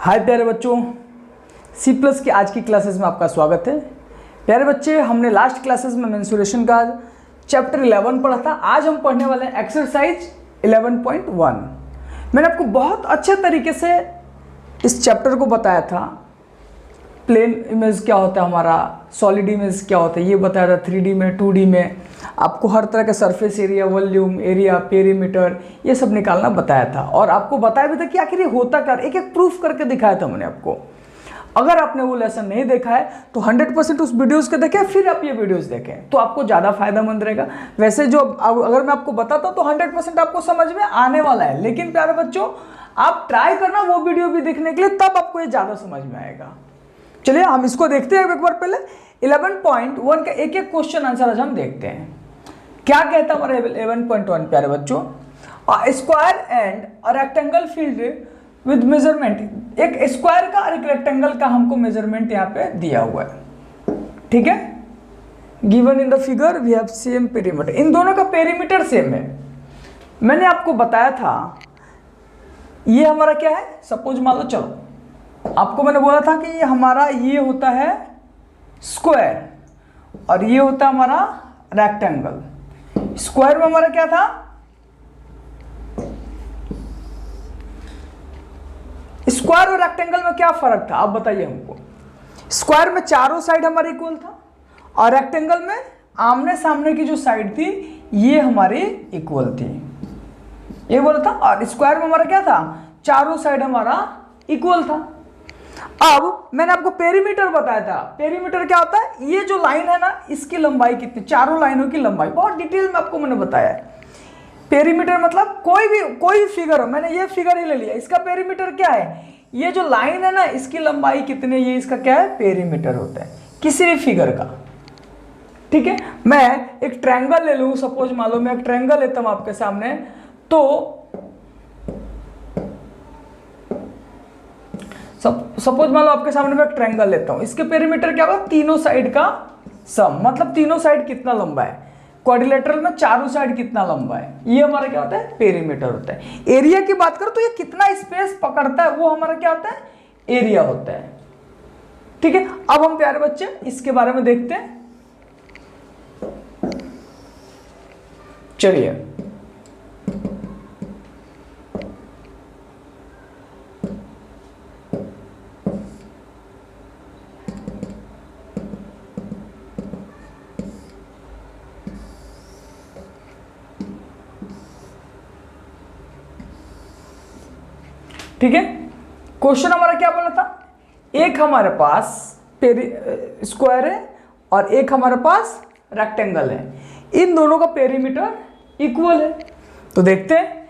हाय प्यारे बच्चों, C plus की आज की क्लासेस में आपका स्वागत है। प्यारे बच्चे, हमने लास्ट क्लासेस में मेंसुरेशन का चैप्टर 11 पढ़ा था। आज हम पढ़ने वाले हैं एक्सरसाइज 11.1। मैंने आपको बहुत अच्छे तरीके से इस चैप्टर को बताया था। प्लेन इमेज क्या होता है, हमारा सॉलिड इमेज क्या होता है ये बताया था। 3D में, 2D में आपको हर तरह का surface area, volume area, perimeter ये सब निकालना बताया था। और आपको बताया भी था कि आखिर ये होता क्या, एक एक प्रूफ करके दिखाया था मैंने आपको। अगर आपने वो लेसन नहीं देखा है तो 100% उस वीडियोस को देखें, फिर आप ये वीडियोस देखें तो आपको ज़्यादा फायदेमंद रहेगा। वैसे जो अगर मैं आपको बताता तो 100% आपको समझ में आने वाला है, लेकिन प्यारे बच्चों आप ट्राई करना वो वीडियो भी देखने के लिए, तब आपको ये ज़्यादा समझ में आएगा। चलिए हम इसको देखते हैं एक बार। पहले 11.1 का एक एक क्वेश्चन आंसर आज हम देखते हैं। क्या कहता है हमारे 11.1 प्यारे बच्चों, square and rectangle field with measurement. एक स्क्वायर का और एक रेक्टेंगल का हमको मेजरमेंट यहाँ पे दिया हुआ है, ठीक है। Given in the figure we have same perimeter. इन दोनों का पेरीमीटर सेम है। मैंने आपको बताया था ये हमारा क्या है, सपोज मान लो, चलो आपको मैंने बोला था कि हमारा ये होता है स्क्वायर और ये होता है हमारा रेक्टेंगल। स्क्वायर में हमारा क्या था, स्क्वायर और रेक्टेंगल में क्या फर्क था आप बताइए हमको। स्क्वायर में चारों साइड हमारे इक्वल था और रेक्टेंगल में आमने सामने की जो साइड थी ये हमारी इक्वल थी, ये बोला था। और स्क्वायर में हमारा क्या था, चारों साइड हमारा इक्वल था। अब मैंने आपको पेरीमीटर बताया था। पेरीमीटर क्या होता है, ये जो लाइन है ना इसकी लंबाई कितनी, चारों लाइनों की लंबाई बहुत डिटेल में आपको मैंने बताया है। पेरीमीटर मतलब कोई फिगर हो, मैंने ये फिगर ही ले लिया, इसका पेरीमीटर क्या है, ये जो लाइन है ना इसकी लंबाई कितनी, ये इसका क्या है, पेरीमीटर होता है किसी भी फिगर का, ठीक है। मैं एक ट्रायंगल ले लूं, सपोज मान लो मैं एक ट्रायंगल लेता हूं आपके सामने, तो सपोज मान लो आपके सामने मैं एक ट्रायंगल लेता हूं, इसके पेरीमीटर क्या होगा, तीनों साइड का सम, मतलब तीनों साइड कितना लंबा है। क्वाड्रिलेटरल में चारों साइड कितना लंबा है, ये हमारा क्या होता है, पेरीमीटर होता है। एरिया की बात करो तो ये कितना स्पेस पकड़ता है वो हमारा क्या होता है, एरिया होता है, ठीक है। अब हम प्यारे बच्चे इसके बारे में देखते हैं। चलिए ठीक है। क्वेश्चन हमारा क्या बोला था, एक हमारे पास स्क्वायर है और एक हमारे पास रेक्टेंगल है, इन दोनों का पेरीमीटर इक्वल है। तो देखते हैं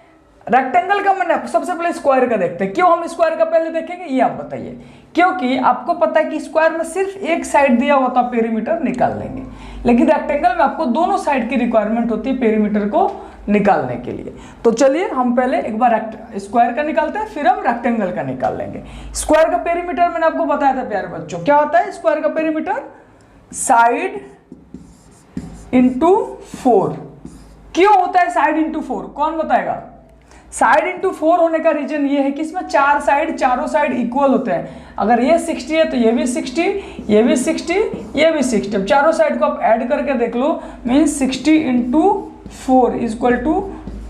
रेक्टेंगल का, मैंने सबसे पहले स्क्वायर का देखते हैं। क्यों हम स्क्वायर का पहले देखेंगे ये आप बताइए, क्योंकि आपको पता है कि स्क्वायर में सिर्फ एक साइड दिया हुआ था, पेरीमीटर निकाल लेंगे, लेकिन रेक्टेंगल में आपको दोनों साइड की रिक्वायरमेंट होती है पेरीमीटर को निकालने के लिए। तो चलिए हम पहले एक बार स्क्वायर का निकालते हैं, फिर हम रेक्टेंगल का निकाल लेंगे। स्क्वायर का पेरीमीटर मैंने आपको बताया था प्यारे बच्चों, क्या होता है स्क्वायर का पेरीमीटर, साइड इंटू 4। क्यों होता है साइड इंटू 4, कौन बताएगा। साइड इंटू 4 होने का रीजन ये है कि इसमें चारों साइड इक्वल होते हैं। अगर ये 60 है तो ये भी 60, ये भी 60, ये भी 60। अब चारों साइड को आप ऐड करके देख लो, means 60 into 4 equal to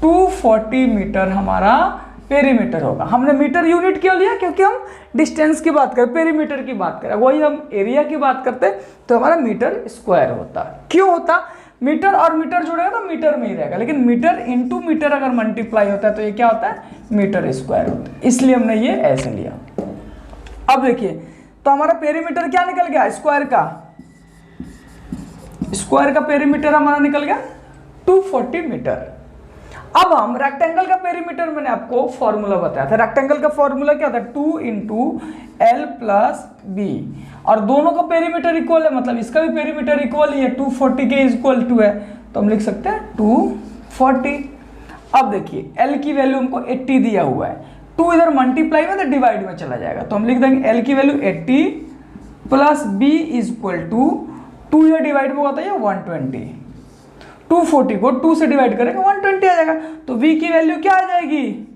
240 metre हमारा पेरीमीटर होगा। हमने मीटर यूनिट क्यों लिया, क्योंकि हम डिस्टेंस की बात करें, पेरीमीटर की बात करें, वही हम एरिया की बात करते तो हमारा मीटर स्क्वायर होता। क्यों होता, मीटर और मीटर जुड़ेगा तो मीटर में ही रहेगा, लेकिन मीटर इंटू मीटर अगर मल्टीप्लाई होता है तो ये क्या होता है, मीटर स्क्वायर होता है, इसलिए हमने ये ऐसे लिया। अब देखिए तो हमारा पेरीमीटर क्या निकल गया, स्क्वायर का पेरीमीटर हमारा निकल गया 240 मीटर। अब हम रेक्टेंगल का पेरीमीटर, मैंने आपको फॉर्मूला बताया था, रेक्टेंगल का फॉर्मूला क्या था, 2 इंटू एल प्लस बी, और दोनों का पेरीमीटर इक्वल है, मतलब इसका भी पेरीमीटर इक्वल ही है, 240 के इक्वल टू है, तो हम लिख सकते हैं 240। अब देखिए एल की वैल्यू हमको 80 दिया हुआ है, 2 इधर मल्टीप्लाई में तो डिवाइड में चला जाएगा, तो हम लिख देंगे एल की value 80 plus B is equal to 2 इधर डिवाइड में होता है 120, 240 को 2 से डिवाइड करेंगे 120 आ जाएगा। तो v की वैल्यू क्या आ जाएगी,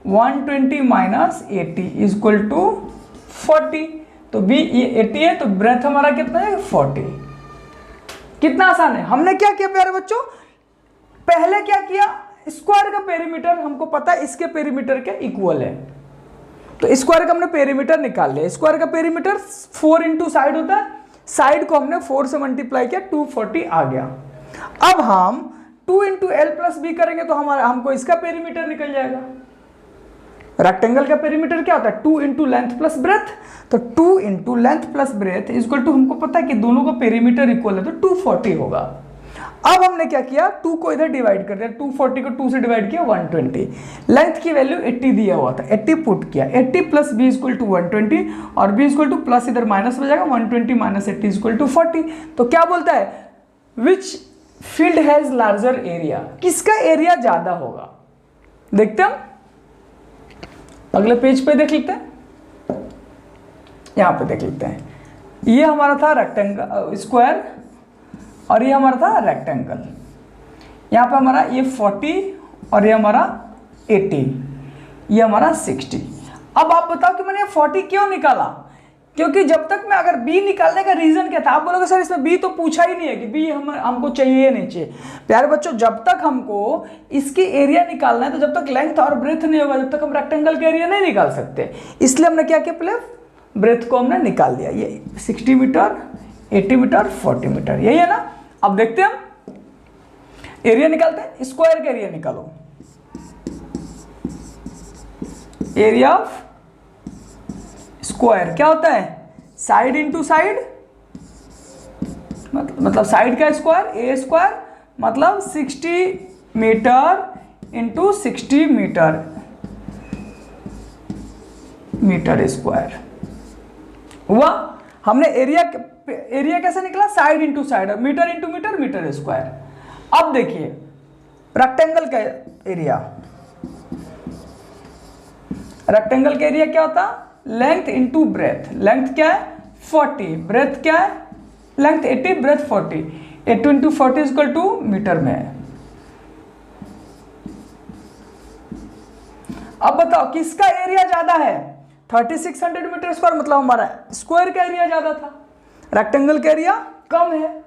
120 माइनस 80 इज इक्वल टू 40। तो बी ये 80 है तो ब्रेथ हमारा कितना है 40। कितना आसान है। हमने क्या किया प्यारे बच्चों, पहले क्या किया, स्क्वायर का पेरीमीटर हमको पता है इसके पेरीमीटर के इक्वल है, तो स्क्वायर का हमने पेरीमीटर निकाल लिया। स्क्वायर का पेरीमीटर 4 इंटू साइड होता है, साइड को हमने 4 से मल्टीप्लाई किया, 240 आ गया। अब हम 2 इंटू एल प्लस बी करेंगे तो हमको इसका पेरीमीटर निकल जाएगा। रेक्टेंगल का पेरीमीटर क्या होता है 2 इंटू लेंथ प्लस ब्रेथ, तो 2 into length plus breadth is equal to, हमको पता है कि दोनों का पेरीमीटर इक्वल है तो 240 होगा। अब हमने क्या किया, 2 को इधर डिवाइड कर दिया, 240 को 2 से डिवाइड किया 120। लेंथ की वैल्यू 80 दिया हुआ था, 80 पुट किया, 80 प्लस बी इक्वल टू 120 और बी इक्वल टू प्लस इधर माइनस हो जाएगा 120 माइनस 80 इक्वल टू 40। तो क्या बोलता है, which field has larger area, किसका एरिया ज्यादा होगा। देखते हैं, अगले पेज पे देख लेते हैं, यहां पे देख लेते हैं। ये हमारा था रेक्टेंगल स्क्वायर और ये हमारा था रेक्टेंगल। यहाँ पे हमारा ये 40 और ये हमारा 80, ये हमारा 60। अब आप बताओ कि मैंने ये 40 क्यों निकाला, क्योंकि जब तक मैं अगर बी निकालने का रीजन क्या था, आप बोलोगे सर इसमें बी तो पूछा ही नहीं है कि बी हमको चाहिए नहीं चाहिए। प्यारे बच्चों, जब तक हमको इसकी एरिया निकालना है तो जब तक लेंथ और ब्रेथ नहीं होगा जब तक हम रेक्टेंगल का एरिया नहीं निकाल सकते। इसलिए हमने क्या किया, पहले ब्रेथ को हमने निकाल दिया। ये 60 मीटर, 80 मीटर, 40 मीटर, यही है ना। अब देखते हैं हम एरिया निकालते हैं। स्क्वायर का एरिया निकालो, एरिया ऑफ स्क्वायर क्या होता है, साइड इंटू साइड, मतलब साइड का स्क्वायर, ए स्क्वायर मतलब 60 metre into 60 metre, metre square हुआ। हमने एरिया कैसे निकला, side into side, metre into metre, metre square. अब देखिए रेक्टेंगल का एरिया, रेक्टेंगल का एरिया क्या होता, लेंथ इंटू ब्रेथ। लेंथ क्या है 40, ब्रेथ क्या है, length 80, breadth 40, 80 into 40 equal to metre में है। अब बताओ किसका एरिया ज्यादा है, 3600 मीटर स्क्वायर, मतलब हमारा स्क्वायर का एरिया ज्यादा था, रेक्टेंगल का एरिया कम है।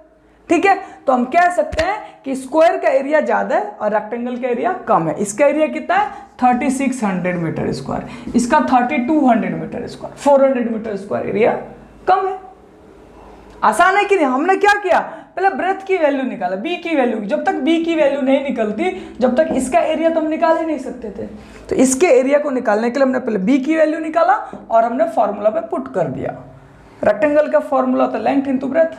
ठीक है, तो हम कह सकते हैं कि स्क्वायर का एरिया ज्यादा है और रेक्टेंगल का एरिया कम है। इसका एरिया कितना है 3600 मीटर स्क्वायर, इसका 3200 metre square, 400 metre square area कम है। आसान है कि नहीं। हमने क्या किया, पहले ब्रेथ की वैल्यू निकाला, बी की वैल्यू, जब तक बी की वैल्यू नहीं निकलती जब तक इसका एरिया तो हम निकाल ही नहीं सकते थे। तो इसके एरिया को निकालने के लिए हमने पहले बी की वैल्यू निकाला और हमने फॉर्मूला पे पुट कर दिया। रेक्टेंगल का फॉर्मूला होता है length into breath,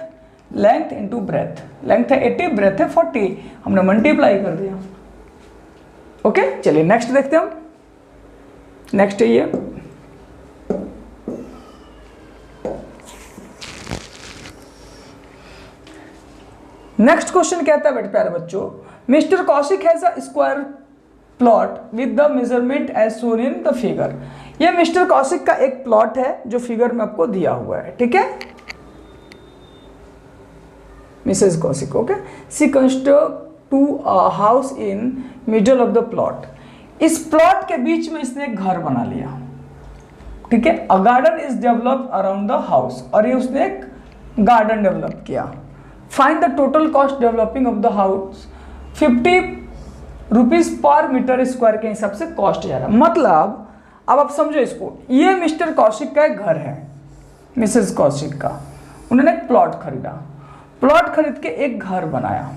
length into breath, length है 80, ब्रेथ है 40, हमने मल्टीप्लाई कर दिया। ओके, चलिए नेक्स्ट देखते हैं हम। नेक्स्ट है ये नेक्स्ट क्वेश्चन कहता है बेटे प्यारे बच्चों, mister Kaushik has a square plot with the measurement as shown in the figure. ये मिस्टर कौशिक का एक प्लॉट है जो फिगर में आपको दिया हुआ है। ठीक है, Mrs Kaushik, okay, she construct to a house in middle of the plot. इस प्लॉट के बीच में इसने एक घर बना लिया। ठीक है, a garden is developed around the house, और ये उसने एक गार्डन डेवलप किया। Find the total cost developing of the house, 50 rupees per metre square के हिसाब से कॉस्ट जा रहा है। मतलब अब आप समझो इसको, ये मिस्टर कौशिक का एक घर है, मिसेस कौशिक का, उन्होंने एक प्लॉट खरीदा, प्लॉट खरीद के एक घर बनाया,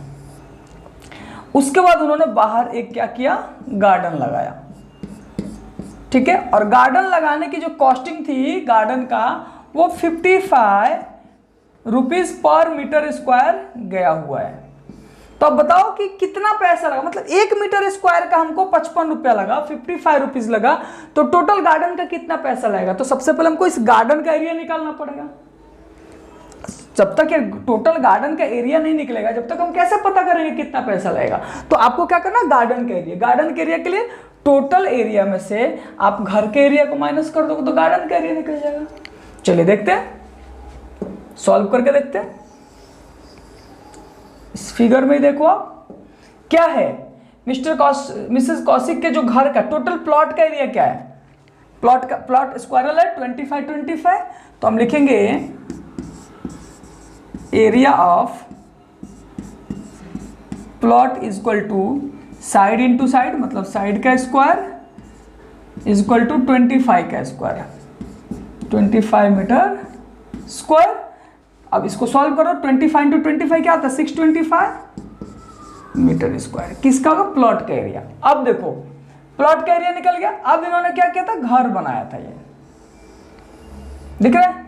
उसके बाद उन्होंने बाहर एक क्या किया, गार्डन लगाया। ठीक है, और गार्डन लगाने की जो कॉस्टिंग थी गार्डन का वो 55 रुपीज पर मीटर स्क्वायर गया हुआ है। तो अब बताओ कि कितना पैसा लगा, मतलब 1 मीटर स्क्वायर का हमको 55 रुपया लगा, 55 रुपीज लगा, तो टोटल गार्डन का कितना पैसा लगेगा। तो सबसे पहले हमको इस गार्डन का एरिया निकालना पड़ेगा। जब तक ये टोटल गार्डन का एरिया नहीं निकलेगा जब तक हम कैसे पता करेंगे कितना पैसा लगेगा। तो आपको क्या करना, गार्डन का एरिया, गार्डन के एरिया के लिए टोटल एरिया में से आप घर के एरिया को माइनस कर दोगे तो गार्डन का एरिया निकल जाएगा। चलिए देखते हैं, सॉल्व करके देखते हैं। इस फिगर में देखो आप क्या है, मिसेस कौशिक के जो घर का टोटल प्लॉट का एरिया क्या है? प्लॉट स्क्वायरल है 25 तो हम लिखेंगे area of plot is equal to side into side, मतलब साइड का स्क्वायर इज इक्वल टू 25 का स्क्वायर, 25 मीटर स्क्वायर। अब इसको सॉल्व करो, 25 इंटू 25 क्या आता है? 625 मीटर स्क्वायर। किसका होगा? प्लॉट का एरिया। अब देखो प्लॉट का एरिया निकल गया। अब इन्होंने क्या किया था? घर बनाया था। ये दिख रहा है?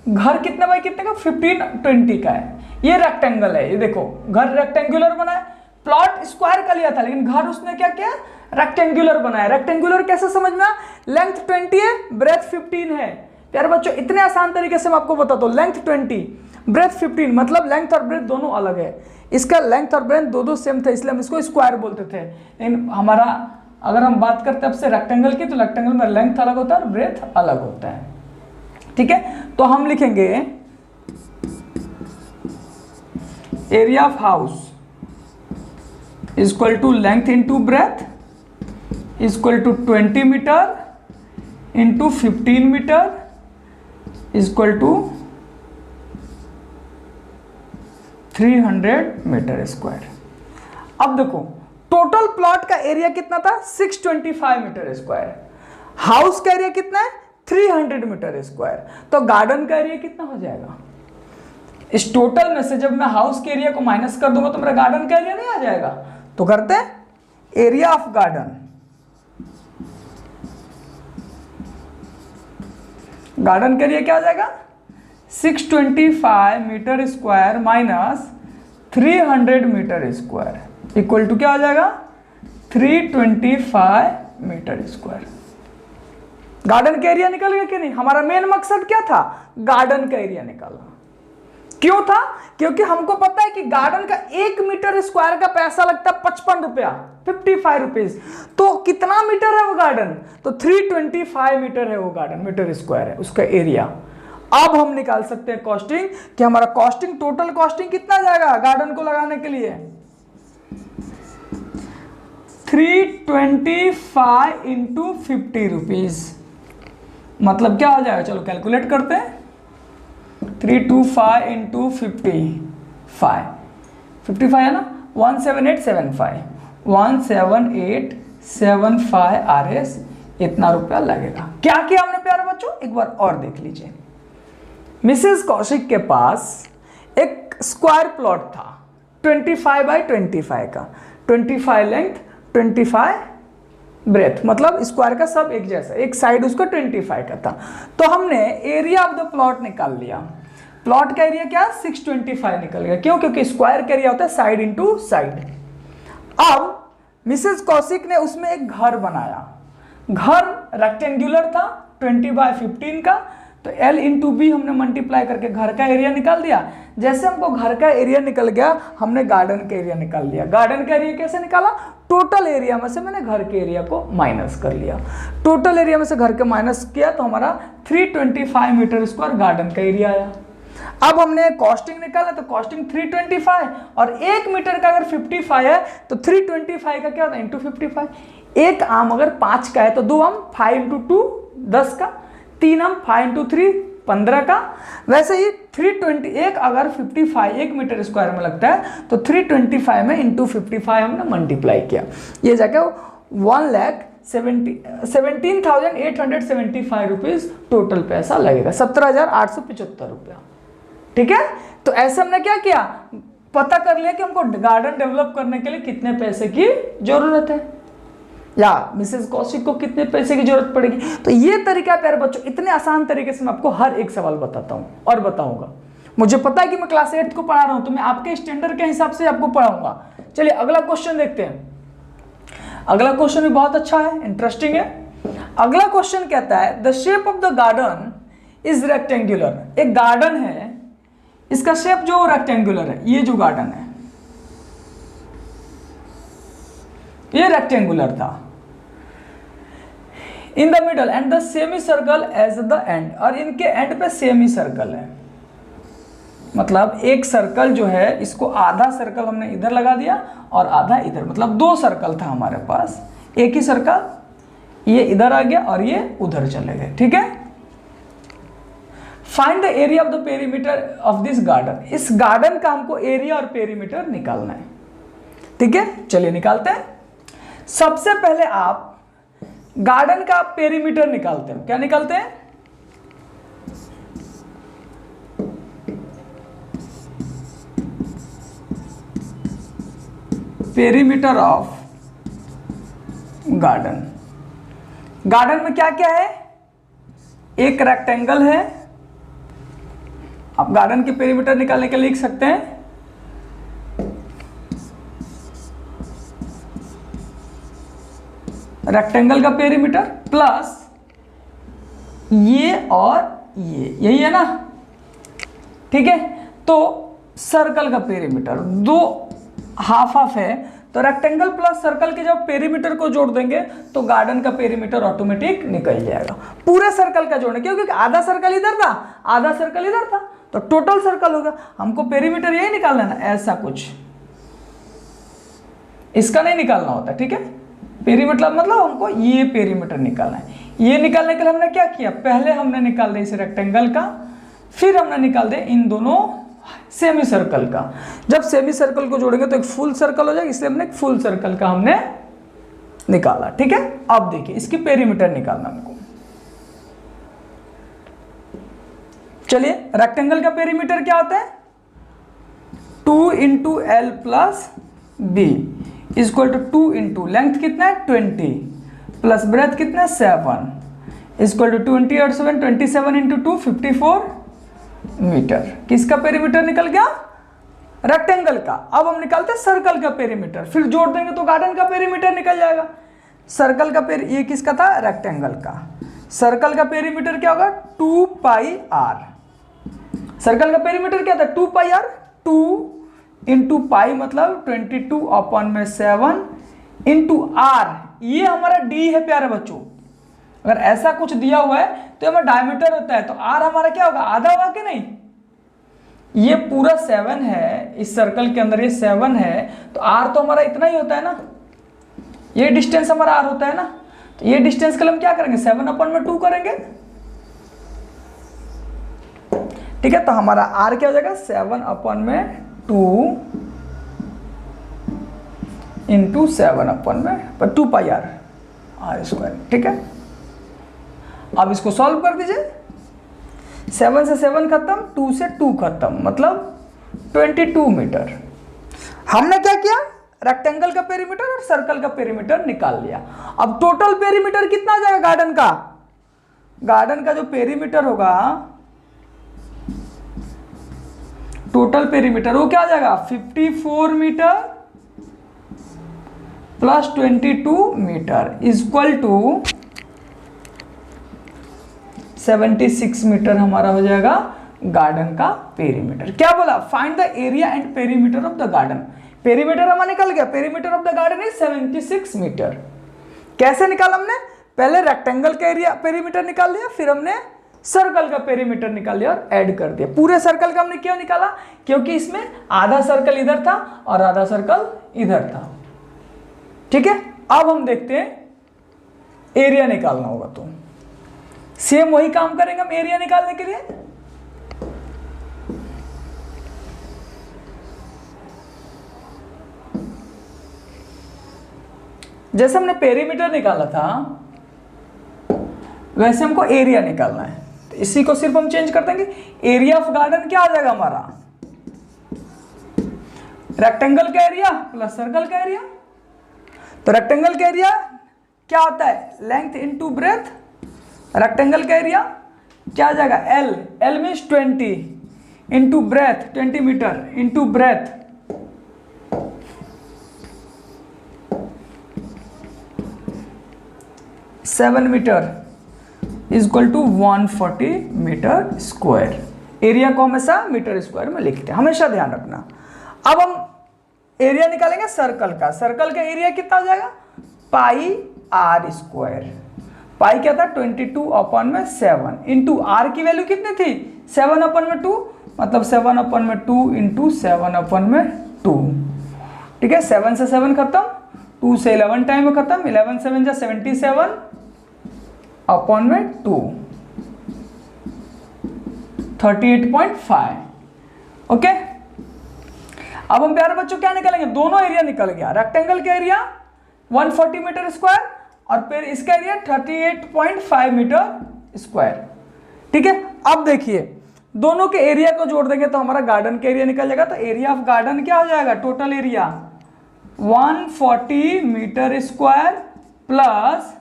घर कितने बाई कितने का? 15-20 का है। ये रेक्टेंगल है, ये देखो घर रेक्टेंगुलर बना है। प्लॉट स्क्वायर का लिया था लेकिन घर उसने क्या किया? रेक्टेंगुलर बनाया। रेक्टेंगुलर कैसे समझना? लेंथ 20 है, ब्रेथ 15 है। प्यारे बच्चों इतने आसान तरीके से मैं आपको बताता हूँ। लेंथ 20, ब्रेथ 15, मतलब लेंथ और ब्रेथ दोनों अलग है। इसका लेंथ और ब्रेथ दो सेम थे, इसलिए हम इसको स्क्वायर बोलते थे। लेकिन हमारा अगर हम बात करते हैं अब से रेक्टेंगल की, तो रेक्टेंगल में लेंथ अलग होता है और ब्रेथ अलग होता है। ठीक है, तो हम लिखेंगे area of house is equal to length into breadth is equal to 20 metre into 15 metre is equal to 300 metre square. अब देखो टोटल प्लॉट का एरिया कितना था? 625 मीटर स्क्वायर। हाउस का एरिया कितना है? 300 मीटर स्क्वायर। तो गार्डन का एरिया कितना हो जाएगा? इस टोटल में से जब मैं हाउस के एरिया को माइनस कर दूंगा तो मेरा गार्डन का एरिया नहीं आ जाएगा। तो करते हैं एरिया ऑफ गार्डन। गार्डन का एरिया क्या हो जाएगा? 625 metre square minus 300 metre square equal to क्या हो जाएगा? 325 मीटर स्क्वायर। गार्डन का एरिया निकल गया कि नहीं? हमारा मेन मकसद क्या था? गार्डन का एरिया निकालना। क्यों था? क्योंकि हमको पता है कि गार्डन का 1 मीटर स्क्वायर का पैसा लगता है 55 रुपया, 55 रुपीज। तो कितना मीटर है वो गार्डन? तो 325 मीटर है वो गार्डन, मीटर स्क्वायर है उसका एरिया। अब हम निकाल सकते हैं कॉस्टिंग कि हमारा कॉस्टिंग, टोटल कॉस्टिंग कितना जाएगा गार्डन को लगाने के लिए? 325 इंटू 50 रुपीज, मतलब क्या हो जाएगा? चलो कैलकुलेट करते हैं। 325 इंटू 55 है ना? 17875 17875 RS इतना रुपया लगेगा। क्या किया हमने प्यारे बच्चों? एक बार और देख लीजिए। मिसेस कौशिक के पास एक स्क्वायर प्लॉट था 25 बाई 25 का, 25 लेंथ 25 ब्रेथ, मतलब स्क्वायर का सब एक जैसा, एक साइड उसका 25 का था। तो हमने एरिया ऑफ द प्लॉट निकाल लिया। प्लॉट का एरिया क्या? 625 निकल गया। क्यों? क्योंकि स्क्वायर का एरिया होता है साइड इंटू साइड। अब मिसेस कौशिक ने उसमें एक घर बनाया। घर रेक्टेंगुलर था 20 बाय 15 का, तो L इंटू बी हमने मल्टीप्लाई करके घर का एरिया निकाल दिया। जैसे हमको घर का एरिया निकल गया, हमने गार्डन का एरिया निकाल लिया। गार्डन का एरिया कैसे निकाला? टोटल एरिया में से मैंने घर के एरिया को माइनस कर लिया। टोटल एरिया में से घर के माइनस किया तो हमारा 325 मीटर स्क्वायर गार्डन का एरिया आया। अब हमने कॉस्टिंग निकाला तो कॉस्टिंग 325 और 1 मीटर का अगर 55 है तो 325 का क्या होता है? इंटू 55। एक आम अगर 5 का है तो 2 आम 5 इंटू 2 10 का, 3 आम 5 इंटू 3 15 का। वैसे ही 321 अगर 55 1 मीटर स्क्वायर में लगता है तो 325 में इंटू 55 हमने मल्टीप्लाई किया। ये जाके 1,17,875 रुपीज टोटल पैसा लगेगा, 17,875 रुपया। ठीक है, तो ऐसे हमने क्या किया? पता कर लिया कि हमको गार्डन डेवलप करने के लिए कितने पैसे की जरूरत है या मिसेस कौशिक को कितने पैसे की जरूरत पड़ेगी। तो ये तरीका प्यारे बच्चों, इतने आसान तरीके से मैं आपको हर एक सवाल बताता हूं और बताऊंगा। मुझे पता है कि मैं क्लास 8 को पढ़ा रहा हूं तो मैं आपके स्टैंडर्ड के हिसाब से आपको पढ़ाऊंगा। चलिए अगला क्वेश्चन देखते हैं। अगला क्वेश्चन भी बहुत अच्छा है, इंटरेस्टिंग है। अगला क्वेश्चन कहता है the shape of the garden is rectangular. एक गार्डन है, इसका शेप जो रेक्टेंगुलर है, ये जो गार्डन है ये रेक्टेंगुलर था। In the middle and the semi circle as the end, और इनके एंड पे सेमी सर्कल है, मतलब एक सर्कल जो है इसको आधा सर्कल हमने इधर लगा दिया और आधा इधर, मतलब 2 सर्कल था हमारे पास। एक ही सर्कल, ये इधर आ गया और ये उधर चले गए। ठीक है, find the area of the perimeter of this garden. इस गार्डन का हमको एरिया और पेरीमीटर निकालना है। ठीक है, चलिए निकालते हैं। सबसे पहले आप गार्डन का पेरीमीटर निकालते हैं। क्या निकालते हैं? Perimeter of garden. गार्डन में क्या क्या है? एक रेक्टेंगल है। आप गार्डन के पेरीमीटर निकालने के लिए लिख सकते हैं रेक्टेंगल का पेरीमीटर प्लस ये और ये, यही है ना। ठीक है, तो सर्कल का पेरीमीटर, 2 हाफ हाफ है, तो रेक्टेंगल प्लस सर्कल के जब पेरीमीटर को जोड़ देंगे तो गार्डन का पेरीमीटर ऑटोमेटिक निकल जाएगा। पूरे सर्कल का जोड़ने, क्योंकि आधा सर्कल इधर था, आधा सर्कल इधर था, तो टोटल सर्कल होगा। हमको पेरीमीटर यही निकालना है ना, ऐसा कुछ, इसका नहीं निकालना होता। ठीक है, पेरीमीटर मतलब हमको ये पेरीमीटर निकालना है। ये निकालने के लिए हमने क्या किया? पहले हमने निकाल दिया इस रेक्टेंगल का, फिर हमने निकाल दिया इन दोनों सेमी सर्कल का। जब सेमी सर्कल को जोड़ेंगे तो एक फुल सर्कल हो जाएगा, इसलिए हमने एक फुल सर्कल का हमने निकाला। ठीक है, अब देखिए इसकी पेरीमीटर निकालना हमको। चलिए, रेक्टेंगल का पेरीमीटर क्या होता है? 2 into L plus B equal to 2 into length कितना है 20 प्लस ब्रेथ कितना है 7 इक्वल टू 20 और 7 27 इंटू 2 54 मीटर। किसका पेरीमीटर निकल गया? रेक्टेंगल का। अब हम निकालते हैं सर्कल का पेरीमीटर, फिर जोड़ देंगे तो गार्डन का पेरीमीटर निकल जाएगा। सर्कल का ये किसका था? रेक्टेंगल का। सर्कल का पेरीमीटर क्या होगा? 2 पाई आर। सर्कल का पेरीमीटर क्या था? 2 पाई आर। 2 इंटू पाई मतलब 22 अपॉन में 7 इंटू आर, ये हमारा डी है प्यारे बच्चों। अगर ऐसा कुछ दिया हुआ है तो हमारा डायमीटर होता है, तो आर हमारा क्या होगा? आधा होगा कि नहीं? ये पूरा 7 है, इस सर्कल के अंदर ये 7 है, तो आर तो हमारा इतना ही होता है ना, ये डिस्टेंस हमारा आर होता है ना। तो ये डिस्टेंस के लिए हम क्या करेंगे? 7 अपॉन में 2 करेंगे। ठीक है, तो हमारा आर क्या हो जाएगा? 7 अपॉन में 2 इंटू 7 अपॉन में 2 पाई आर स्क्वायर। ठीक है, अब इसको सॉल्व कर दीजिए। 7 से 7 खत्म, 2 से 2 खत्म, मतलब 22 मीटर। हमने क्या किया? रेक्टेंगल का पेरीमीटर और सर्कल का पेरीमीटर निकाल लिया। अब टोटल पेरीमीटर कितना आ जाएगा गार्डन का? गार्डन का जो पेरीमीटर होगा, टोटल पेरीमीटर वो क्या आ जाएगा? 54 metre plus 22 metre equal to 76 metre हमारा हो जाएगा गार्डन का पेरीमीटर। क्या बोला? Find the area and perimeter of the garden. Perimeter हमारा निकल गया, perimeter of the garden is 76 metre. कैसे निकाला हमने? पहले रेक्टेंगल का एरिया पेरीमीटर निकाल लिया, फिर हमने सर्कल का पेरीमीटर निकाल लिया और ऐड कर दिया। पूरे सर्कल का हमने क्यों निकाला? क्योंकि इसमें आधा सर्कल इधर था और आधा सर्कल इधर था। ठीक है, अब हम देखते हैं एरिया निकालना होगा, तो सेम वही काम करेंगे हम एरिया निकालने के लिए। जैसे हमने पेरीमीटर निकाला था वैसे हमको एरिया निकालना है, तो इसी को सिर्फ हम चेंज कर देंगे। एरिया ऑफ गार्डन क्या आ जाएगा हमारा? रेक्टेंगल का एरिया प्लस सर्कल का एरिया। तो रेक्टेंगल का एरिया क्या होता है? Length into breadth. रेक्टेंगल का एरिया क्या आ जाएगा? L. L means 20 into breadth, 20 metre into breadth, seven metre equal to 140 metre square. Area को हमेशा मीटर स्क्वायर में लिखते हैं, हमेशा ध्यान रखना। अब हम एरिया निकालेंगे सर्कल का। सर्कल का एरिया कितना हो जाएगा? पाई आर स्क्वायर। पाई क्या था 22/7 इंटू आर की वैल्यू कितनी थी 7/2, मतलब 7/2 इंटू 7/2। ठीक है, 7 से 7 खत्म, 2 से 11 टाइम में खत्म, 11 7 जा 77/2, 38.5। ओके, अब हम प्यारे बच्चों क्या निकालेंगे, दोनों एरिया निकल गया, रेक्टेंगल का एरिया 140 मीटर स्क्वायर और फिर इसका एरिया 38.5 मीटर स्क्वायर। ठीक है, अब देखिए दोनों के एरिया को जोड़ देंगे तो हमारा गार्डन का एरिया निकल जाएगा। तो एरिया ऑफ गार्डन क्या हो जाएगा, total area 140 metre square plus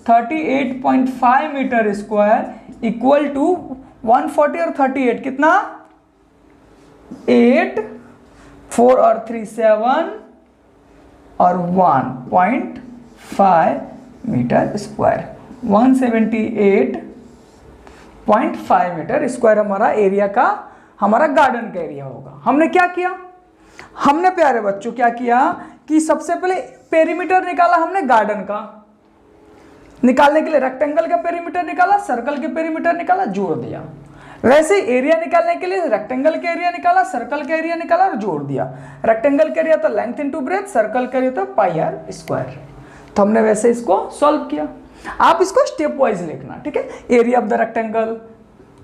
38.5 metre square equal to 140 और 38 कितना 8, 4 और 3 7 और 1.5 मीटर स्क्वायर, 178.5 मीटर स्क्वायर हमारा एरिया का, हमारा गार्डन का एरिया होगा। हमने क्या किया, हमने प्यारे बच्चों क्या किया कि सबसे पहले पेरीमीटर निकाला हमने गार्डन का, निकालने के लिए रेक्टेंगल का पेरीमीटर निकाला, सर्कल के पेरीमीटर निकाला, जोड़ दिया। वैसे एरिया निकालने के लिए रेक्टेंगल का एरिया निकाला, सर्कल का एरिया निकाला और जोड़ दिया। रेक्टेंगल का एरिया तो लेंथ इनटू ब्रेथ, सर्कल का एरिया तो पाई आर स्क्वायर। तो हमने वैसे इसको सॉल्व किया। आप इसको स्टेप वाइज लिखना, ठीक है। एरिया ऑफ द रेक्टेंगल,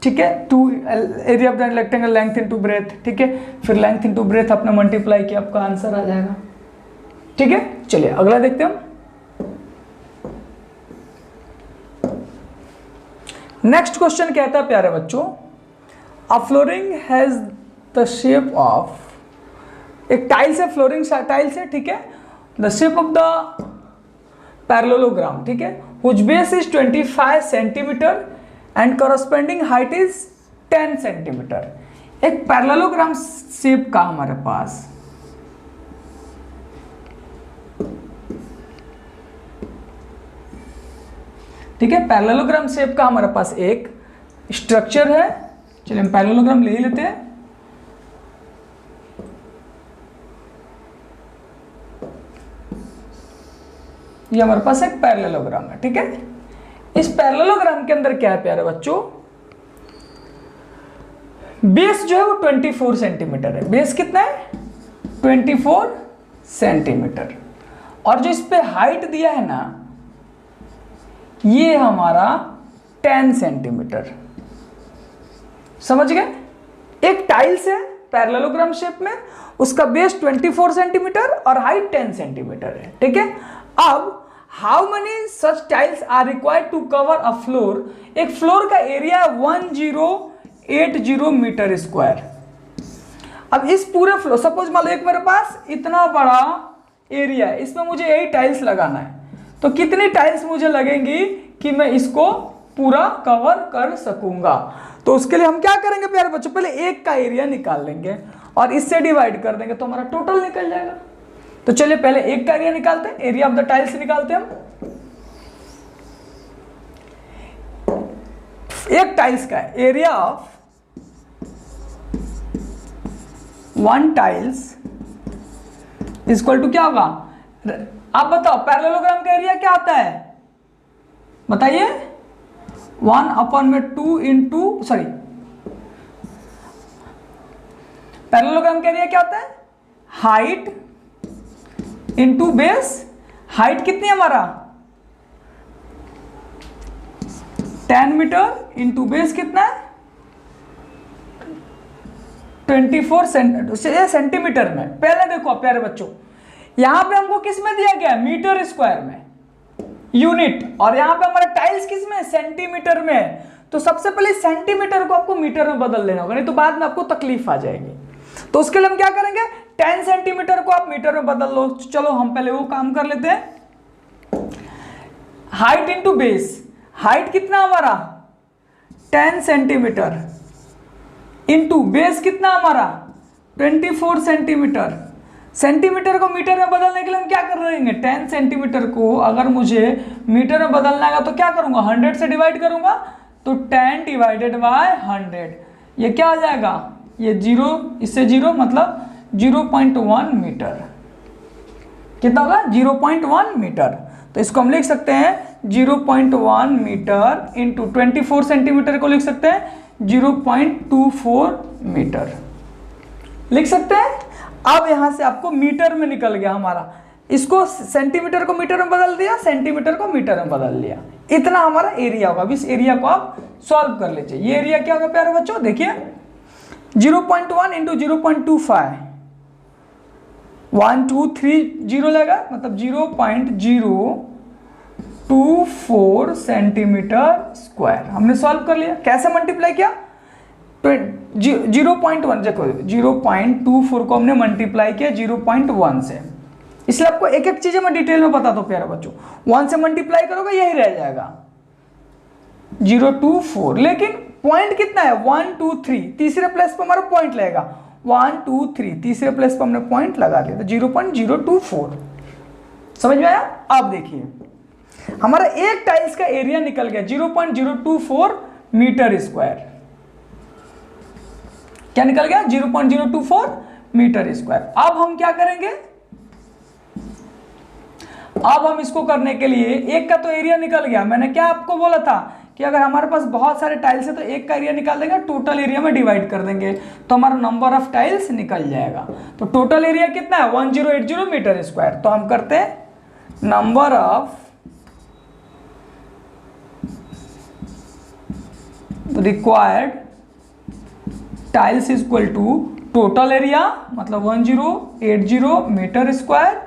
ठीक है, to area of the rectangle length into breadth, ठीक है, फिर लेंथ इनटू ब्रेथ आपने मल्टीप्लाई किया, आपका आंसर आ जाएगा। ठीक है, चलिए अगला देखते हैं हम। नेक्स्ट क्वेश्चन कहता है प्यारे बच्चों, a flooring has the shape of, एक टाइल्स है, फ्लोरिंग टाइल्स है, ठीक है, the shape of the parallelogram, ठीक है, which base is 25 centimetre and corresponding height is 10 centimetre. एक पैरेललोग्राम शेप का हमारे पास ठीक है, पैरेललोग्राम शेप का हमारे पास एक स्ट्रक्चर है। चलिए हम पैरेललोग्राम ले ही लेते हैं। ये हमारे पास एक पैरेललोग्राम है, ठीक है। इस पैरेललोग्राम के अंदर क्या है प्यारे बच्चों, बेस जो है वो 24 सेंटीमीटर है। बेस कितना है 24 सेंटीमीटर, और जो इस पे हाइट दिया है ना ये हमारा 10 सेंटीमीटर। समझ गए, एक टाइल्स है पैरेललोग्राम शेप में, उसका बेस 24 सेंटीमीटर और हाइट 10 सेंटीमीटर है, ठीक है। अब how many such tiles are required to cover a floor, एक फ्लोर का एरिया 1080 मीटर स्क्वायर। अब इस पूरे फ्लोर, सपोज मान लो एक मेरे पास इतना बड़ा एरिया है, इसमें मुझे यही टाइल्स लगाना है, तो कितनी टाइल्स मुझे लगेंगी कि मैं इसको पूरा कवर कर सकूंगा। तो उसके लिए हम क्या करेंगे प्यारे बच्चों, पहले एक का एरिया निकाल लेंगे और इससे डिवाइड कर देंगे तो हमारा टोटल निकल जाएगा। तो चलिए पहले एक का एरिया निकालते हैं, एरिया ऑफ द टाइल्स निकालते हैं हम। एक टाइल्स का area of 1 tiles equal to क्या होगा, आप बताओ पैरेललोग्राम का एरिया क्या आता है, बताइए 1/2 इंटू, सॉरी पैरेललोग्राम का एरिया क्या होता है, हाइट इंटू बेस। हाइट कितनी है हमारा 10 मीटर इंटू बेस कितना है 24 सेंटीमीटर में। पहले देखो प्यारे बच्चों, यहां पे हमको किस में दिया गया है, मीटर स्क्वायर में यूनिट, और यहां पे हमारा टाइल्स किस में, सेंटीमीटर में। तो सबसे पहले सेंटीमीटर को आपको मीटर में बदल लेना होगा, नहीं तो बाद में आपको तकलीफ आ जाएगी। तो उसके लिए हम क्या करेंगे, 10 सेंटीमीटर को आप मीटर में बदल लो। चलो हम पहले वो काम कर लेते हैं। हाइट इंटू बेस, हाइट कितना हमारा 10 सेंटीमीटर इंटू बेस कितना हमारा 24 सेंटीमीटर। सेंटीमीटर को मीटर में बदलने के लिए हम क्या कर रहे हैं, 10 सेंटीमीटर को अगर मुझे मीटर में बदलना है तो क्या करूंगा, 100 से डिवाइड करूंगा, तो 10 डिवाइडेड बाय 100, ये क्या आ जाएगा, ये 0, इससे 0 मतलब 0.1 मीटर। कितना होगा 0.1 मीटर। तो इसको हम लिख सकते हैं 0.1 मीटर इंटू 24 सेंटीमीटर को लिख सकते हैं 0.24 मीटर लिख सकते हैं। अब यहां से आपको मीटर में निकल गया हमारा, इसको सेंटीमीटर को मीटर में बदल दिया, सेंटीमीटर को मीटर में बदल लिया, इतना हमारा एरिया होगा। अब इस एरिया को आप सॉल्व कर लीजिए। ये एरिया क्या होगा प्यारे बच्चों, देखिए 0.1 इंटू 0.25, 1 2 3 0 लगा, मतलब 0.024 सेंटीमीटर स्क्वायर। हमने सॉल्व कर लिया। कैसे मल्टीप्लाई किया, 0.1 देखो 0.24 को हमने मल्टीप्लाई किया 0.1 से, इसलिए आपको एक एक चीजें मैं डिटेल में बता दो प्यारे बच्चों। 1 से मल्टीप्लाई करोगे यही रह जाएगा 024, लेकिन पॉइंट कितना है 1 2 3, तीसरे प्लेस पर हमारा पॉइंट लगेगा 1 2 3, तीसरे प्लेस पर हमने पॉइंट लगा दिया तो 0.024। समझ में आया। अब देखिए हमारा एक टाइल्स का एरिया निकल गया 0.024 मीटर स्क्वायर। क्या निकल गया 0.024 मीटर स्क्वायर। अब हम क्या करेंगे, अब हम इसको करने के लिए एक का तो एरिया निकल गया। मैंने क्या आपको बोला था कि अगर हमारे पास बहुत सारे टाइल्स है तो एक का एरिया निकाल देंगे, टोटल एरिया में डिवाइड कर देंगे तो हमारा नंबर ऑफ टाइल्स निकल जाएगा। तो टोटल एरिया कितना है 1080 मीटर स्क्वायर। तो हम करते हैं number of required tiles is equal to total area, मतलब 1080 मीटर स्क्वायर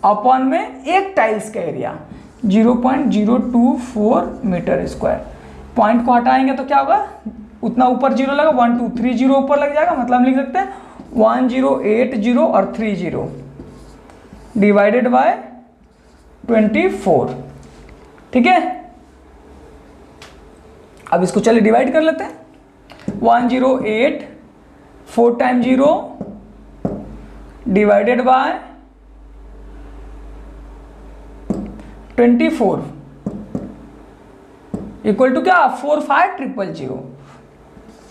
अपॉन में एक टाइल्स का एरिया 0.024 मीटर स्क्वायर। पॉइंट को हटाएंगे तो क्या होगा, उतना ऊपर जीरो लगा, 1 2 3 0 ऊपर लग जाएगा, मतलब हम लिख सकते हैं 1080 और 30 डिवाइडेड बाय 24। ठीक है, अब इसको चलिए डिवाइड कर लेते हैं। 108 4 time 0 divided by 24 equal to क्या 45000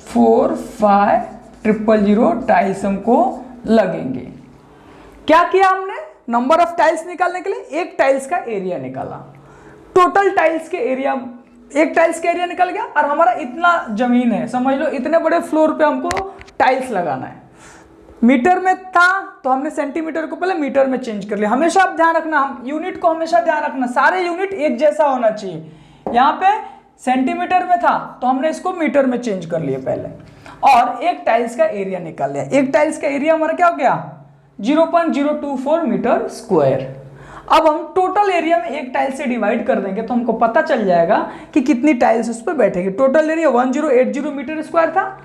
45000 टाइल्स हमको लगेंगे। क्या किया हमने, नंबर ऑफ टाइल्स निकालने के लिए एक टाइल्स का एरिया निकाला। टोटल टाइल्स के एरिया, एक टाइल्स का एरिया निकल गया और हमारा इतना जमीन है, समझ लो इतने बड़े फ्लोर पे हमको टाइल्स लगाना है। मीटर में था तो हमने सेंटीमीटर को पहले मीटर में चेंज कर लिया। हमेशा आप ध्यान रखना, हम यूनिट को हमेशा ध्यान रखना, सारे यूनिट एक जैसा होना चाहिए। यहाँ पे सेंटीमीटर में था तो हमने इसको मीटर में चेंज कर लिया पहले, और एक टाइल्स का एरिया निकाल लिया। एक टाइल्स का एरिया हमारा क्या हो गया 0.024 मीटर स्क्वायर। अब हम टोटल एरिया में एक टाइल्स से डिवाइड कर देंगे तो हमको पता चल जाएगा कि कितनी टाइल्स उस पर बैठेगी। टोटल एरिया 1080 मीटर स्क्वायर था,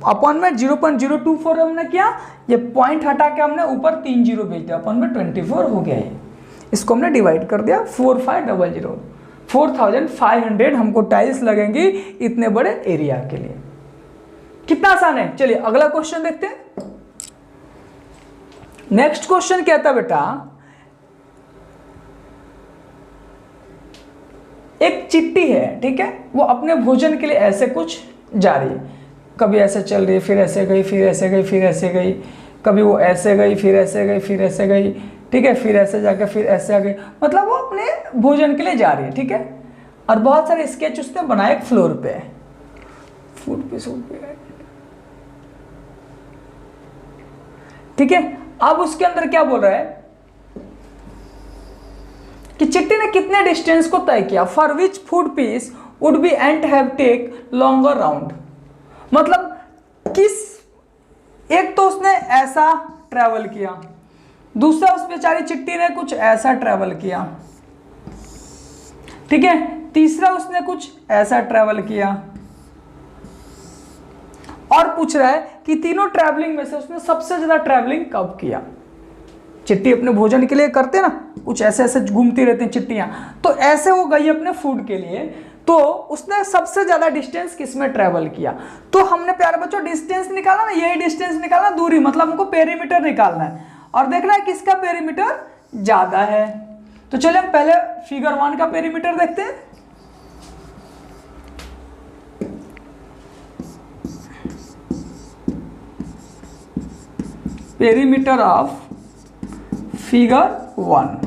अपॉन में 0.024 हमने किया, ये पॉइंट हटा के हमने ऊपर 3 0 भेज दिया, अपॉन में 24 हो गया है। इसको हमने डिवाइड कर दिया 4500, 4500 हमको टाइल्स लगेंगी इतने बड़े एरिया के लिए। कितना आसान है। चलिए अगला क्वेश्चन देखते हैं। नेक्स्ट क्वेश्चन कहता बेटा, एक चिट्टी है, ठीक है, वो अपने भोजन के लिए ऐसे कुछ जा रही है, कभी ऐसे चल रही है, फिर ऐसे गई, फिर ऐसे गई, फिर ऐसे गई, कभी वो ऐसे गई, फिर ऐसे गई, फिर ऐसे गई, ठीक है, फिर ऐसे जाके फिर ऐसे आ गई, मतलब वो अपने भोजन के लिए जा रही है। ठीक है, और बहुत सारे स्केच उसने बनाए एक फ्लोर पे, फूड पे ठीक है। अब उसके अंदर क्या बोल रहा है कि चिट्टी ने कितने डिस्टेंस को तय किया, for which food piece would be and have take longer round. मतलब किस, एक तो उसने ऐसा ट्रैवल किया, दूसरा उस बेचारी चिट्टी ने कुछ ऐसा ट्रैवल किया, ठीक है, तीसरा उसने कुछ ऐसा ट्रैवल किया, और पूछ रहा है कि तीनों ट्रैवलिंग में से उसने सबसे ज्यादा ट्रैवलिंग कब किया। चिट्टी अपने भोजन के लिए करते ना, कुछ ऐसे ऐसे घूमती रहती हैं चिट्टियां, तो ऐसे वो गई अपने फूड के लिए, तो उसने सबसे ज्यादा डिस्टेंस किसमें ट्रैवल किया। तो हमने प्यारे बच्चों डिस्टेंस निकाला ना, यही डिस्टेंस निकालना, दूरी मतलब हमको पेरीमीटर निकालना है और देखना है किसका पेरीमीटर ज्यादा है। तो चलिए हम पहले फिगर 1 का पेरीमीटर देखते हैं। पेरीमीटर ऑफ फिगर 1,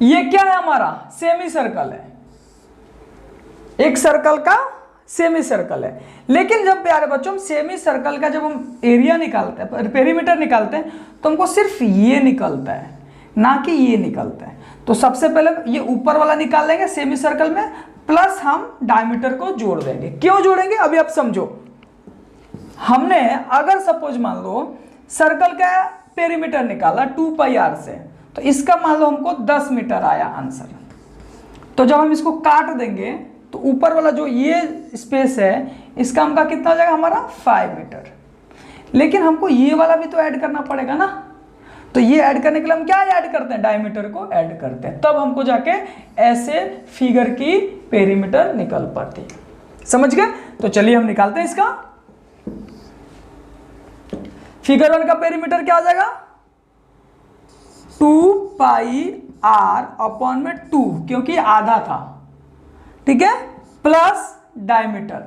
ये क्या है हमारा सेमी सर्कल है, एक सर्कल का सेमी सर्कल है। लेकिन जब प्यारे बच्चों हम सेमी सर्कल का जब हम एरिया निकालते हैं, पेरीमीटर निकालते हैं, तो हमको सिर्फ ये निकलता है, ना कि ये निकलता है। तो सबसे पहले ये ऊपर वाला निकाल लेंगे सेमी सर्कल में, प्लस हम डायमीटर को जोड़ देंगे। क्यों जोड़ेंगे अभी आप समझो। हमने अगर सपोज मान लो सर्कल का पेरीमीटर निकाला 2πr से, तो इसका मान लो हमको 10 मीटर आया आंसर। तो जब हम इसको काट देंगे तो ऊपर वाला जो ये स्पेस है इसका हमका कितना हो जाएगा हमारा 5 मीटर। लेकिन हमको ये वाला भी तो ऐड करना पड़ेगा ना, तो ये ऐड करने के लिए हम क्या ऐड करते हैं, डायमीटर को ऐड करते हैं, तब हमको जाके ऐसे फिगर की पेरीमीटर निकल पाती है। समझ गए। तो चलिए हम निकालते हैं इसका। फिगर 1 का पेरीमीटर क्या आ जाएगा 2πr अपॉन में 2, क्योंकि आधा था, ठीक है, प्लस डायमीटर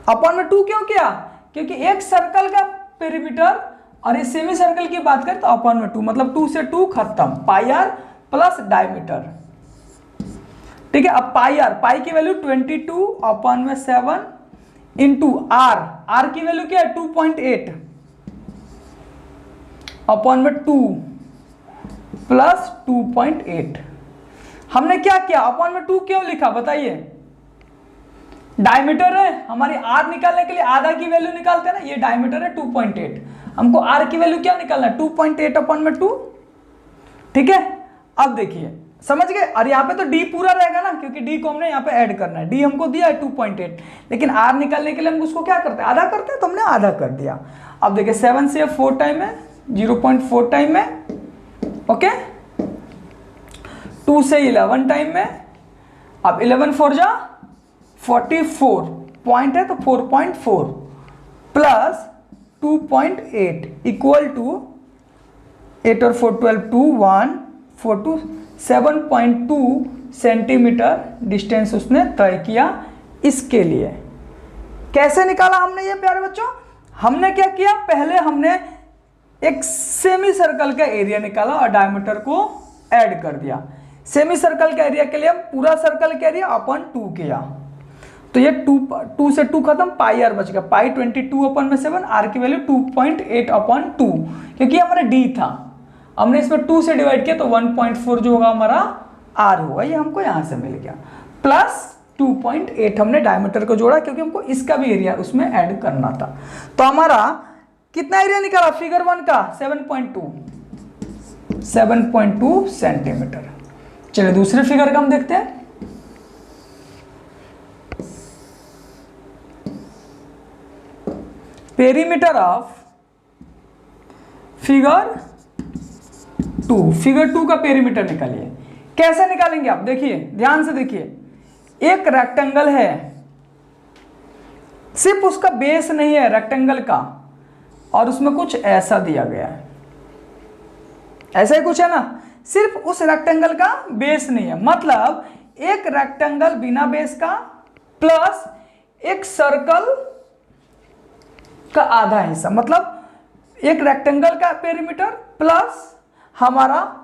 अपॉन में 2 क्यों किया, क्योंकि एक सर्कल का पेरीमीटर और इस सेमी सर्कल की बात करें तो अपॉन में 2, मतलब 2 से 2 खत्म, πr प्लस डायमीटर, ठीक है। अब पाई की वैल्यू 22 अपॉन में 7 इंटू आर की वैल्यू क्या है 2.8 अपॉन में 2 प्लस 2.8। हमने क्या किया, अपॉन में 2 क्यों लिखा बताइए, डायमीटर है, हमारी आर निकालने के लिए आधा की वैल्यू निकालते हैं ना, ये डायमीटर है 2.8, हमको आर की वैल्यू क्या निकालना है 2.8 अपॉन में 2, ठीक है। अब देखिए समझ गए। और यहाँ पे तो डी पूरा रहेगा ना, क्योंकि डी को हमने यहाँ पे ऐड करना है, डी हमको दिया है 2.8, लेकिन आर निकालने के लिए हम उसको क्या करते हैं, आधा करते हैं, तो हमने आधा कर दिया। अब देखिए 7 से 4 टाइम है, 0.4 टाइम में, ओके, 2 से 11 टाइम में, अब 11 4 जा 44 पॉइंट है तो 4.4 प्लस 2.8 इक्वल टू 8 और 4 12 2 1 4 2 7.2 सेंटीमीटर डिस्टेंस उसने तय किया इसके लिए। कैसे निकाला हमने ये प्यारे बच्चों, हमने क्या किया, पहले हमने एक सेमी सर्कल का एरिया निकाला और डायमीटर को ऐड कर दिया। सेमी सर्कल का एरिया के लिए हम पूरा सर्कल का एरिया अपॉन 2 किया, तो ये 2 से 2 खत्म, पाई आर बच गया, पाई 22 अपॉन में 7, आर की वैल्यू 2.8 अपॉन 2, क्योंकि हमारा डी था, हमने इसमें 2 से डिवाइड किया तो 1.4 जो होगा हमारा आर होगा, ये हमको यहाँ से मिल गया, प्लस 2.8 हमने डायमीटर को जोड़ा क्योंकि हमको इसका भी एरिया उसमें ऐड करना था। तो हमारा कितना एरिया निकाला फिगर 1 का 7.2 सेंटीमीटर। चलिए दूसरे फिगर का हम देखते हैं। पेरीमीटर ऑफ फिगर 2 का पेरीमीटर निकालिए। कैसे निकालेंगे आप देखिए, ध्यान से देखिए, एक रेक्टेंगल है, सिर्फ उसका बेस नहीं है रेक्टेंगल का, और उसमें कुछ ऐसा दिया गया है, ऐसा ही कुछ है ना, सिर्फ उस रेक्टेंगल का बेस नहीं है, मतलब एक रेक्टेंगल बिना बेस का प्लस एक सर्कल का आधा हिस्सा, मतलब एक रेक्टेंगल का पेरीमीटर प्लस हमारा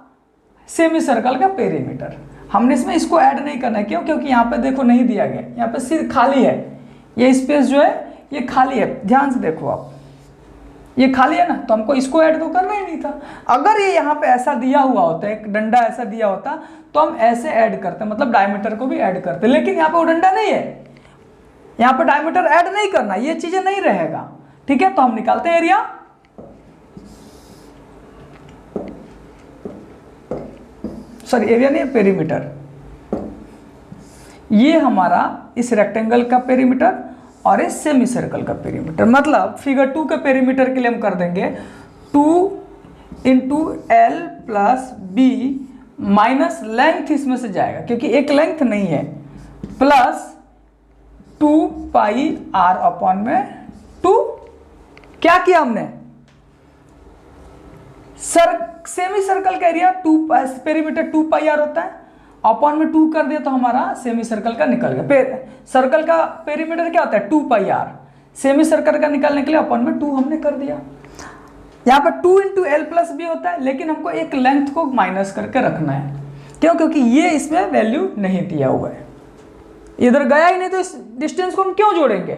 सेमी सर्कल का पेरीमीटर। हमने इसमें इसको ऐड नहीं करना है, क्यों, क्योंकि यहाँ पे देखो नहीं दिया गया, यहाँ पे सिर्फ खाली है, ये स्पेस जो है ये खाली है, ध्यान से देखो आप, ये खाली है ना, तो हमको इसको ऐड तो करना ही नहीं था। अगर ये यहाँ पे ऐसा दिया हुआ होता, एक डंडा ऐसा दिया होता, तो हम ऐसे ऐड करते, मतलब डायमीटर को भी ऐड करते, लेकिन यहाँ पे वो डंडा नहीं है, यहाँ पे डायमीटर ऐड नहीं करना, ये चीजें नहीं रहेगा, ठीक है। तो हम निकालते हैं एरिया, सॉरी एरिया नहीं, पेरीमीटर, ये हमारा इस रेक्टेंगल का पेरीमीटर और इस सेमी सर्कल का पेरीमीटर, मतलब फिगर 2 के पेरीमीटर के लिए हम कर देंगे 2 into L plus B minus length इसमें से जाएगा क्योंकि एक लेंथ नहीं है, प्लस 2 पाई आर अपॉन में 2। क्या किया हमने, सेमी सर्कल का एरिया 2 पेरीमीटर 2 पाई आर होता है, अपॉन में 2 कर दिया तो हमारा सेमी सर्कल का निकल गया। सर्कल का पेरीमीटर क्या होता है 2 पाई आर, सेमी सर्कल का निकालने के लिए अपॉन में 2 हमने कर दिया। यहाँ पर 2 इंटू एल प्लस बी होता है, लेकिन हमको एक लेंथ को माइनस करके रखना है। क्यों? क्योंकि ये इसमें वैल्यू नहीं दिया हुआ है, इधर गया ही नहीं, तो इस डिस्टेंस को हम क्यों जोड़ेंगे?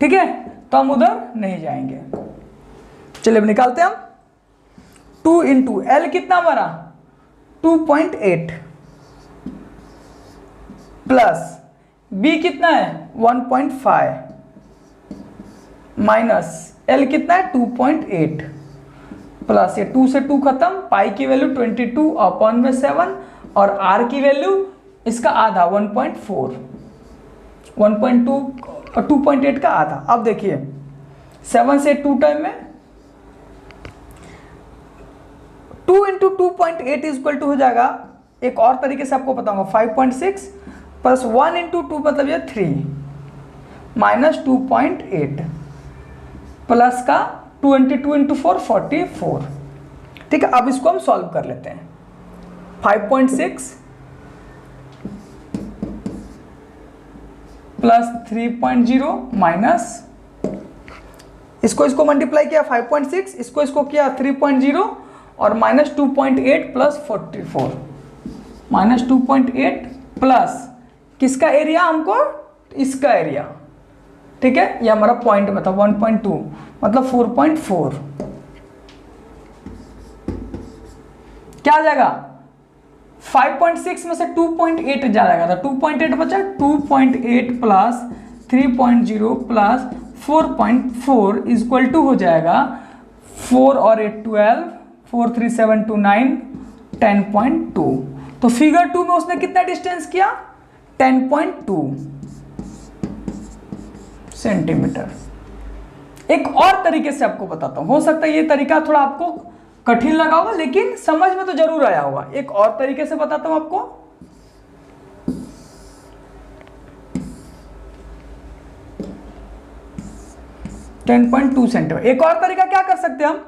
ठीक है, तो हम उधर नहीं जाएंगे। चलिए अब निकालते हैं हम। 2 इंटू एल कितना हमारा 2.8 प्लस बी कितना है 1.5 माइनस एल कितना है 2.8 प्लस ये 2 से 2 खत्म, पाई की वैल्यू 22/7 और आर की वैल्यू इसका आधा 1.4, 1.2 और 2.8 का आधा। अब देखिए 7 से 2 टाइम में 2 इंटू 2.8 इक्वल टू हो जाएगा, एक और तरीके से आपको बताऊंगा, 5.6 प्लस 1 इंटू 2 मतलब ये 3 माइनस 2.8 प्लस का 22 इंटू 4 44। ठीक है, अब इसको हम सॉल्व कर लेते हैं। 5.6 प्लस 3.0 माइनस इसको मल्टीप्लाई किया 5.6, इसको किया 3.0 और माइनस 2.8 प्लस 44 माइनस 2.8 प्लस किसका एरिया हमको, इसका एरिया। ठीक है, ये हमारा पॉइंट में था 1.2 मतलब 4.4। क्या आ जाएगा 5.6 में से 2.8 जा जाएगा, तो 2.8 बचा, 2.8 प्लस 3.0 प्लस 4.4 इक्वल टू हो जाएगा 4 और 8 12, 4 3 7 2 9 10.2। तो फिगर 2 में उसने कितना डिस्टेंस किया 10.2 सेंटीमीटर। एक और तरीके से आपको बताता हूं, हो सकता है ये तरीका थोड़ा आपको कठिन लगा होगा, लेकिन समझ में तो जरूर आया होगा। एक और तरीके से बताता हूं आपको। .2 सेंटीमीटर। एक और तरीका क्या कर सकते हैं हम,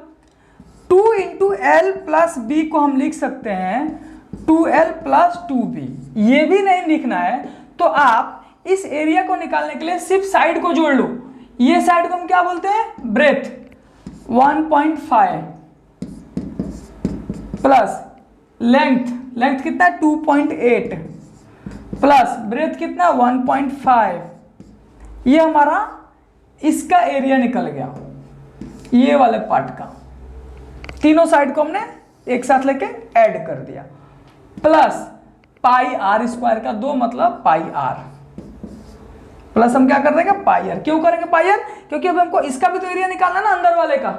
2 इंटू एल प्लस बी को हम लिख सकते हैं 2l प्लस 2b। ये भी नहीं लिखना है तो आप इस एरिया को निकालने के लिए सिर्फ साइड को जोड़ लो। ये साइड को हम क्या बोलते हैं, ब्रेथ 1.5 प्लस लेंथ कितना 2.8 प्लस ब्रेथ कितना 1.5। ये हमारा इसका एरिया निकल गया, ये वाले पार्ट का। तीनों साइड को हमने एक साथ लेके ऐड कर दिया, प्लस पाई आर स्क्वायर का 2 मतलब पाई आर, प्लस हम क्या कर देंगे पाई आर। क्यों करेंगे पाई आर, क्योंकि अब हमको इसका भी तो एरिया निकालना ना, अंदर वाले का,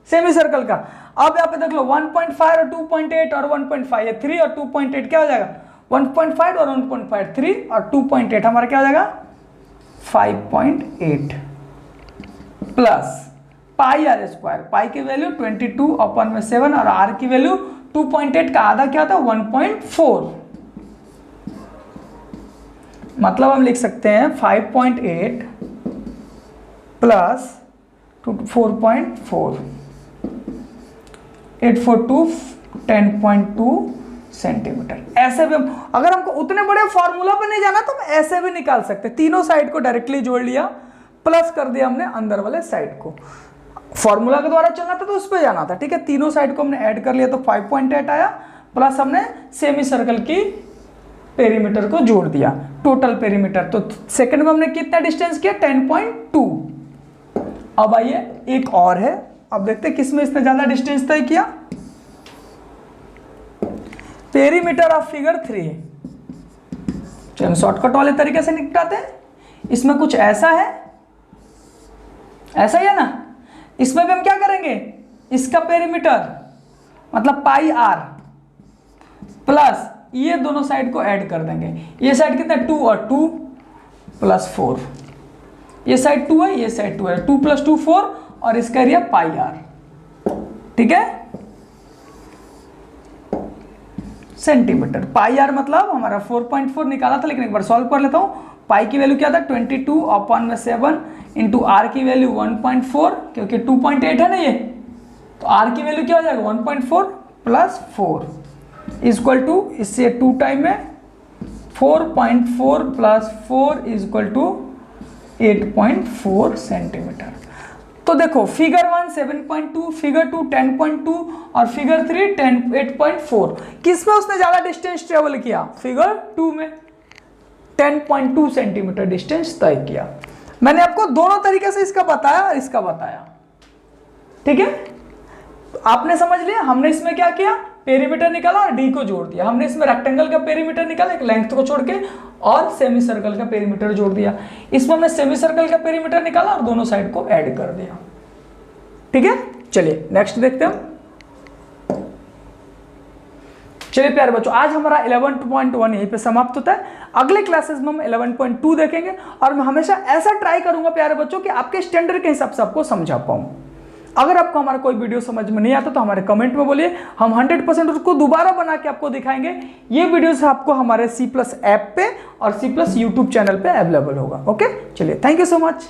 सेमी सर्कल का। अब यहाँ पे देख लो 1.5 और 2.8 और 1.5, ये 3 और 2.8 क्या हो जाएगा 1.5 और 1.5 3 और 2.8 हमारा क्या हो जाएगा 5.8 प्लस पाई आर स्क्वायर, पाई की वैल्यू 22/7 और आर की वैल्यू 2.8 का आधा क्या था 1.4। मतलब हम लिख सकते हैं 5.8 प्लस 4.4 842 10.2 सेंटीमीटर। ऐसे भी हम, अगर हमको उतने बड़े फॉर्मूला पे नहीं जाना तो हम ऐसे भी निकाल सकते। तीनों साइड को डायरेक्टली जोड़ लिया, प्लस कर दिया हमने अंदर वाले साइड को। फॉर्मूला के द्वारा चलना था तो उस पर जाना था। ठीक है, तीनों साइड को हमने ऐड कर लिया तो 5.8 आया, प्लस हमने सेमी सर्कल की पेरीमीटर को जोड़ दिया, टोटल पेरीमीटर। तो सेकंड में हमने कितना डिस्टेंस किया 10.2। अब आइए एक और है, अब देखते हैं किसमें इसने ज्यादा डिस्टेंस तय किया। Perimeter of figure 3। चलो शॉर्टकट वाले तरीके से निपटाते हैं। इसमें कुछ ऐसा है, ऐसा ही है ना। इसमें भी हम क्या करेंगे, इसका पेरीमीटर मतलब पाई आर प्लस ये दोनों साइड को ऐड कर देंगे। ये साइड कितना 2 और 2 प्लस 4, ये साइड 2 है, ये साइड 2 है, 2 प्लस 2 4 और इसका एरिया पाई आर। ठीक है, सेंटीमीटर। पाई आर मतलब हमारा 4.4 निकाला था, लेकिन एक बार सॉल्व कर लेता हूँ। पाई की वैल्यू क्या था 22/7 इंटू आर की वैल्यू 1.4, क्योंकि 2.8 है ना ये, तो आर की वैल्यू क्या हो जाएगा 1.4 प्लस 4 इक्वल टू, इससे 2 टाइम में 4.4 प्लस 4 इक्वल टू 8.4 सेंटीमीटर। तो देखो फिगर 1 7.2, फिगर 2 10.2 और फिगर 3 8.4। किसमें उसने ज्यादा डिस्टेंस ट्रेवल किया? फिगर 2 में 10.2 सेंटीमीटर डिस्टेंस तय किया। मैंने आपको दोनों तरीके से इसका बताया और इसका बताया, ठीक है। तो आपने समझ लिया, हमने इसमें क्या किया, पेरीमीटर निकाला और डी को जोड़ दिया। हमने इसमें रेक्टेंगल का पेरीमीटर निकाला एक लेंथ को छोड़ के, और सेमी सर्कल का पेरीमीटर जोड़ दिया। इसमें हमने सेमी सर्कल का पेरीमीटर निकाला और दोनों साइड को ऐड कर दिया, ठीक है। चलिए नेक्स्ट देखते हैं। चलिए प्यारे बच्चों, आज हमारा 11.1 यहीं पे समाप्त होता है। अगले क्लासेस में हम 11.2 देखेंगे, और मैं हमेशा ऐसा ट्राई करूंगा प्यारे बच्चों कि आपके स्टैंडर्ड के हिसाब से आपको समझा पाऊं। अगर आपको हमारा कोई वीडियो समझ में नहीं आता तो हमारे कमेंट में बोलिए, हम 100% उसको दोबारा बना के आपको दिखाएंगे। ये वीडियोस आपको हमारे C+ ऐप पे और C+ यूट्यूब चैनल पे अवेलेबल होगा। ओके, चलिए थैंक यू सो मच।